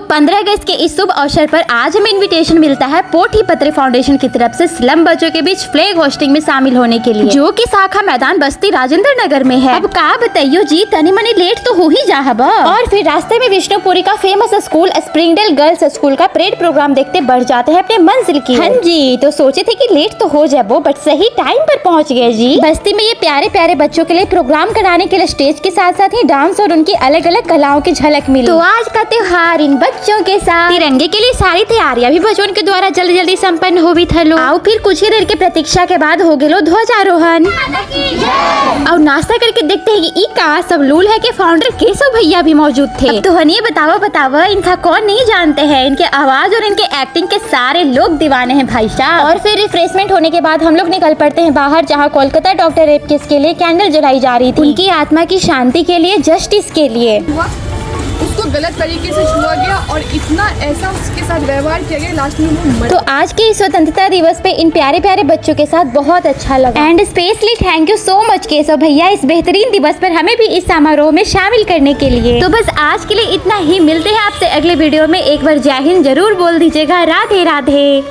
15 अगस्त के इस शुभ अवसर पर आज हमें इनविटेशन मिलता है पोठी पत्र फाउंडेशन की तरफ से स्लम बच्चों के बीच फ्लैग होस्टिंग में शामिल होने के लिए, जो कि शाखा मैदान बस्ती राजेंद्र नगर में है। अब का बताइयो जी, तनी मनी लेट तो हो ही जा हबा। और फिर रास्ते में विष्णुपुरी का famous school Springdale girls school का परेड प्रोग्राम देखते बढ़ जाते हैं अपने मंजिल की। हाँ जी, तो सोचे थे कि लेट तो हो जाबो, बट सही टाइम पर पहुँच गए जी। बस्ती में ये प्यारे प्यारे बच्चों के लिए प्रोग्राम कराने के लिए स्टेज के साथ साथ ही डांस और उनकी अलग अलग कलाओं की झलक मिली। तो आज का त्योहार इन बच्चों के साथ तिरंगे के लिए सारी तैयारियां भी बच्चों के द्वारा जल्दी जल्दी संपन्न हो भी थलो। आओ फिर कुछ ही देर के प्रतीक्षा के बाद हो गए ध्वजारोहण और नाश्ता करके देखते हैं कि का सब लूल है कि फाउंडर केशव भैया भी मौजूद थे। तो हनी बतावा इनका कौन नहीं जानते हैं, इनके आवाज और इनके एक्टिंग के सारे लोग दीवाने हैं भाई साहब। और फिर रिफ्रेशमेंट होने के बाद हम लोग निकल पड़ते हैं बाहर, जहाँ कोलकाता डॉक्टर रेप केस के लिए कैंडल जलाई जा रही थी, उनकी आत्मा की शांति के लिए, जस्टिस के लिए। उसको गलत तरीके से छुआ गया और इतना ऐसा उसके साथ व्यवहार किया गया, लास्ट में वो मर। तो आज के इस स्वतंत्रता दिवस पे इन प्यारे प्यारे बच्चों के साथ बहुत अच्छा लगा and specially thank you so much Keshav भैया इस बेहतरीन दिवस पर हमें भी इस समारोह में शामिल करने के लिए। तो बस आज के लिए इतना ही, मिलते हैं आपसे अगले वीडियो में। एक बार जय हिंद जरूर बोल दीजिएगा। राधे राधे।